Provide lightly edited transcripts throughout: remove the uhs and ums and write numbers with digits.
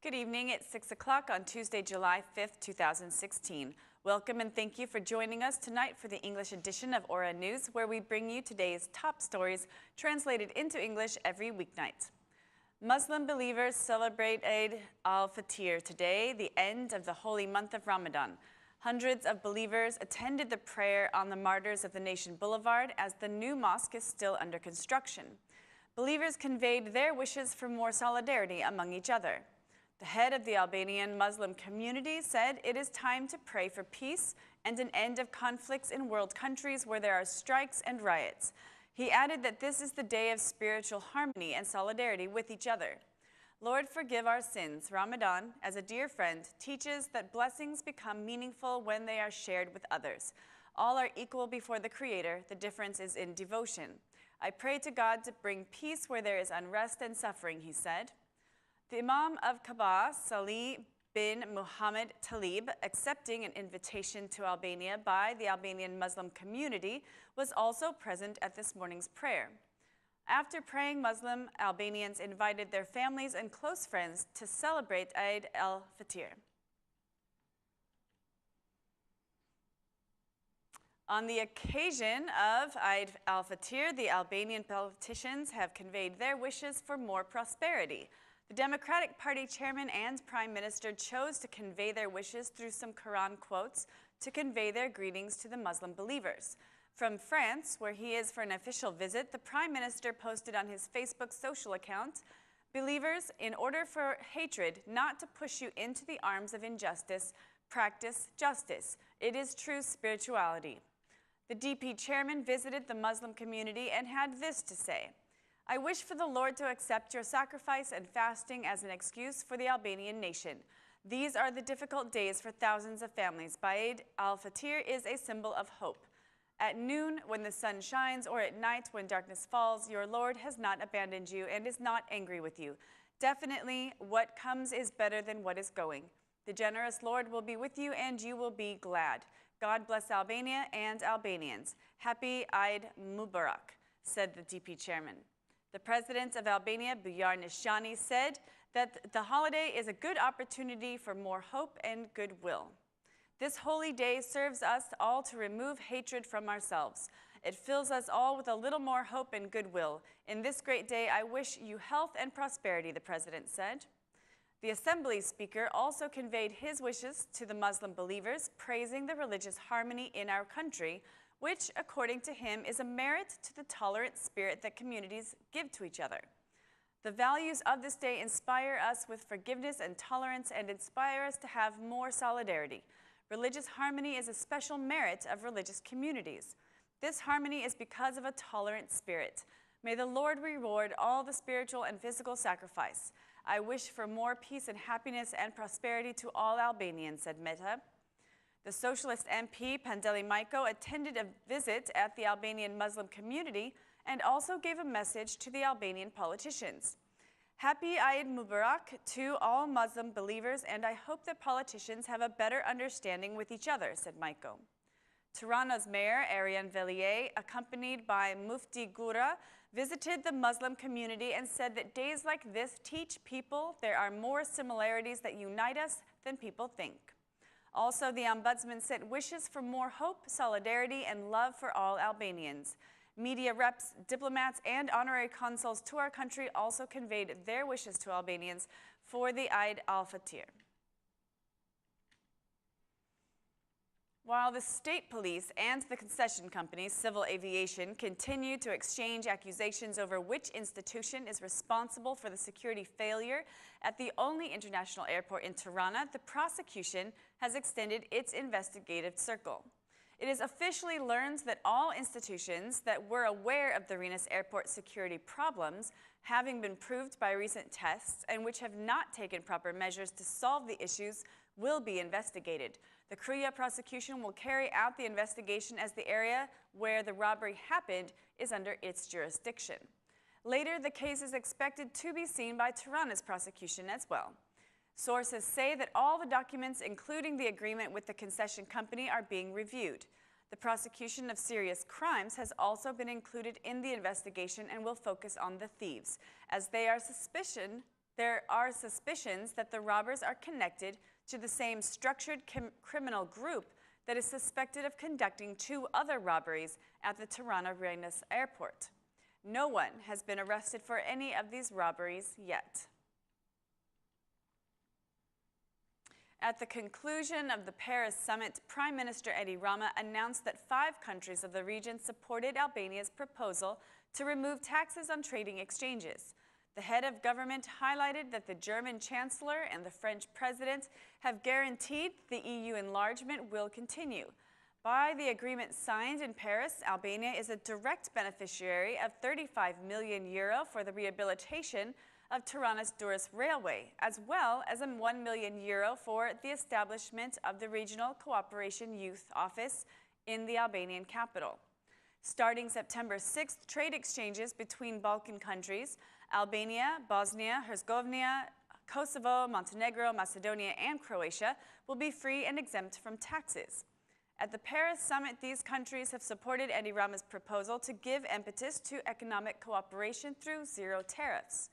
Good evening. It's 6 o'clock on Tuesday, July 5th, 2016. Welcome and thank you for joining us tonight for the English edition of Ora News, where we bring you today's top stories translated into English every weeknight. Muslim believers celebrate Eid al-Fitr today, the end of the holy month of Ramadan. Hundreds of believers attended the prayer on the Martyrs of the Nation Boulevard as the new mosque is still under construction. Believers conveyed their wishes for more solidarity among each other. The head of the Albanian Muslim community said it is time to pray for peace and an end of conflicts in world countries where there are strikes and riots. He added that this is the day of spiritual harmony and solidarity with each other. Lord, forgive our sins. Ramadan, as a dear friend, teaches that blessings become meaningful when they are shared with others. All are equal before the Creator. The difference is in devotion. I pray to God to bring peace where there is unrest and suffering, he said. The Imam of Kaaba, Salih bin Muhammad Talib, accepting an invitation to Albania by the Albanian Muslim community, was also present at this morning's prayer. After praying, Muslim Albanians invited their families and close friends to celebrate Eid al-Fitr. On the occasion of Eid al-Fitr, the Albanian politicians have conveyed their wishes for more prosperity. The Democratic Party chairman and prime minister chose to convey their wishes through some Quran quotes to convey their greetings to the Muslim believers. From France, where he is for an official visit, the prime minister posted on his Facebook social account, "Believers, in order for hatred not to push you into the arms of injustice, practice justice. It is true spirituality." The DP chairman visited the Muslim community and had this to say, "I wish for the Lord to accept your sacrifice and fasting as an excuse for the Albanian nation. These are the difficult days for thousands of families. Eid al-Fitr is a symbol of hope. At noon, when the sun shines, or at night when darkness falls, your Lord has not abandoned you and is not angry with you. Definitely, what comes is better than what is going. The generous Lord will be with you and you will be glad. God bless Albania and Albanians. Happy Eid Mubarak," said the DP chairman. The president of Albania, Bujar Nishani, said that the holiday is a good opportunity for more hope and goodwill. "This holy day serves us all to remove hatred from ourselves. It fills us all with a little more hope and goodwill. In this great day, I wish you health and prosperity," the president said. The Assembly Speaker also conveyed his wishes to the Muslim believers, praising the religious harmony in our country, which, according to him, is a merit to the tolerant spirit that communities give to each other. "The values of this day inspire us with forgiveness and tolerance and inspire us to have more solidarity. Religious harmony is a special merit of religious communities. This harmony is because of a tolerant spirit. May the Lord reward all the spiritual and physical sacrifice. I wish for more peace and happiness and prosperity to all Albanians," said Meta. The Socialist MP, Pandeli Majko, attended a visit at the Albanian Muslim community and also gave a message to the Albanian politicians. "Happy Eid Mubarak to all Muslim believers, and I hope that politicians have a better understanding with each other," said Majko. Tirana's mayor, Arian Vellier, accompanied by Mufti Gura, visited the Muslim community and said that days like this teach people there are more similarities that unite us than people think. Also, the ombudsman sent wishes for more hope, solidarity, and love for all Albanians. Media reps, diplomats, and honorary consuls to our country also conveyed their wishes to Albanians for the Eid al-Fitr. While the state police and the concession company, Civil Aviation, continue to exchange accusations over which institution is responsible for the security failure at the only international airport in Tirana, the prosecution has extended its investigative circle. It is officially learned that all institutions that were aware of the Rennes Airport security problems, having been proved by recent tests and which have not taken proper measures to solve the issues, will be investigated. The Kruja prosecution will carry out the investigation as the area where the robbery happened is under its jurisdiction. Later, the case is expected to be seen by Tirana's prosecution as well. Sources say that all the documents, including the agreement with the concession company, are being reviewed. The prosecution of serious crimes has also been included in the investigation and will focus on the thieves, as they are There are suspicions that the robbers are connected to the same structured criminal group that is suspected of conducting 2 other robberies at the Tirana Reines airport. No one has been arrested for any of these robberies yet. At the conclusion of the Paris summit, Prime Minister Edi Rama announced that 5 countries of the region supported Albania's proposal to remove taxes on trading exchanges. The head of government highlighted that the German Chancellor and the French President have guaranteed the EU enlargement will continue. By the agreement signed in Paris, Albania is a direct beneficiary of €35 million for the rehabilitation of Tirana's Durrës Railway, as well as €1 million for the establishment of the Regional Cooperation Youth Office in the Albanian capital. Starting September 6th, trade exchanges between Balkan countries, Albania, Bosnia, Herzegovina, Kosovo, Montenegro, Macedonia, and Croatia, will be free and exempt from taxes. At the Paris summit, these countries have supported Edi Rama's proposal to give impetus to economic cooperation through zero tariffs.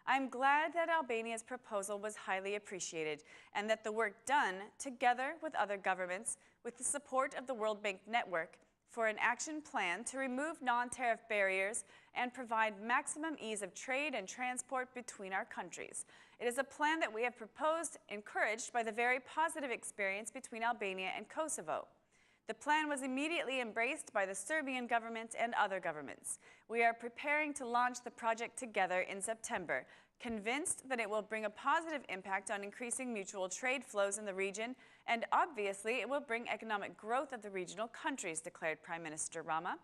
I'm glad that Albania's proposal was highly appreciated and that the work done, together with other governments, with the support of the World Bank Network, for an action plan to remove non-tariff barriers and provide maximum ease of trade and transport between our countries. It is a plan that we have proposed, encouraged by the very positive experience between Albania and Kosovo. The plan was immediately embraced by the Serbian government and other governments. We are preparing to launch the project together in September, convinced that it will bring a positive impact on increasing mutual trade flows in the region, and obviously it will bring economic growth of the regional countries, declared Prime Minister Rama.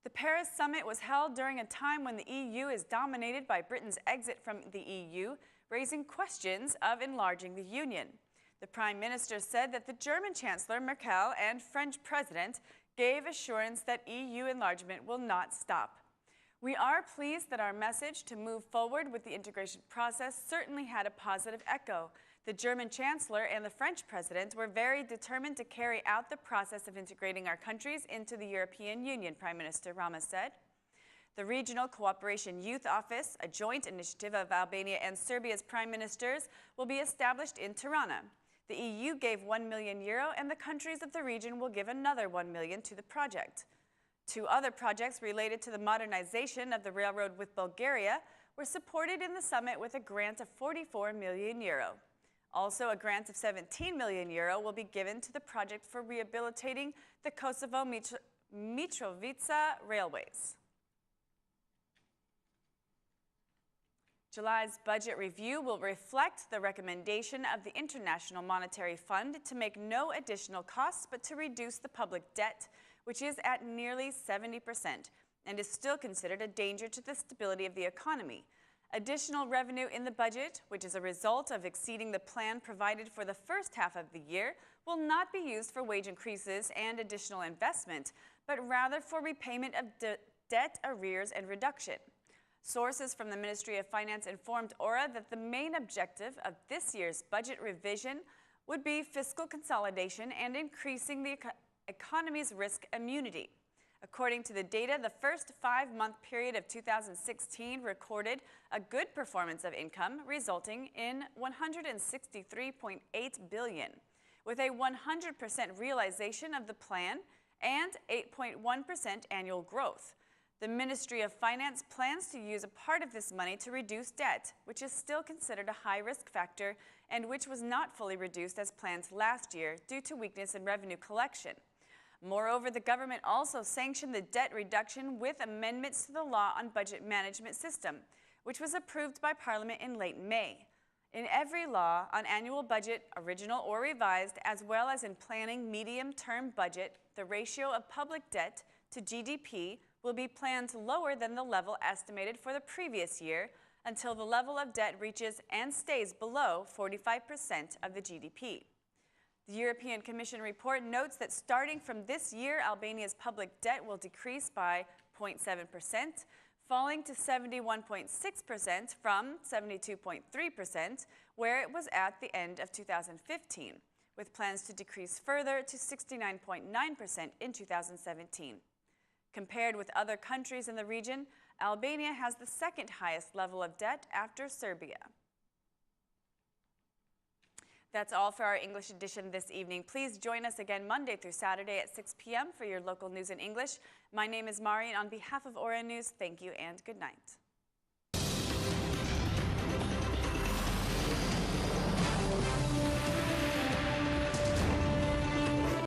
The Paris summit was held during a time when the EU is dominated by Britain's exit from the EU, raising questions of enlarging the Union. The Prime Minister said that the German Chancellor Merkel and French President gave assurance that EU enlargement will not stop. We are pleased that our message to move forward with the integration process certainly had a positive echo. The German Chancellor and the French President were very determined to carry out the process of integrating our countries into the European Union, Prime Minister Rama said. The Regional Cooperation Youth Office, a joint initiative of Albania and Serbia's prime ministers, will be established in Tirana. The EU gave €1 million and the countries of the region will give another €1 million to the project. 2 other projects related to the modernization of the railroad with Bulgaria were supported in the summit with a grant of €44 million. Also, a grant of €17 million will be given to the project for rehabilitating the Kosovo-Mitrovica railways. July's budget review will reflect the recommendation of the International Monetary Fund to make no additional costs but to reduce the public debt, which is at nearly 70% and is still considered a danger to the stability of the economy. Additional revenue in the budget, which is a result of exceeding the plan provided for the first half of the year, will not be used for wage increases and additional investment, but rather for repayment of debt arrears and reduction. Sources from the Ministry of Finance informed Aura that the main objective of this year's budget revision would be fiscal consolidation and increasing the economy's risk immunity. According to the data, the first 5-month period of 2016 recorded a good performance of income, resulting in $163.8 billion, with a 100% realization of the plan and 8.1% annual growth. The Ministry of Finance plans to use a part of this money to reduce debt, which is still considered a high-risk factor and which was not fully reduced as planned last year due to weakness in revenue collection. Moreover, the government also sanctioned the debt reduction with amendments to the law on budget management system, which was approved by Parliament in late May. In every law on annual budget, original or revised, as well as in planning medium-term budget, the ratio of public debt to GDP will be planned lower than the level estimated for the previous year until the level of debt reaches and stays below 45% of the GDP. The European Commission report notes that starting from this year, Albania's public debt will decrease by 0.7%, falling to 71.6% from 72.3%, where it was at the end of 2015, with plans to decrease further to 69.9% in 2017. Compared with other countries in the region, Albania has the second highest level of debt after Serbia. That's all for our English edition this evening. Please join us again Monday through Saturday at 6 p.m. for your local news in English. My name is Mari, and on behalf of Ora News, thank you and good night.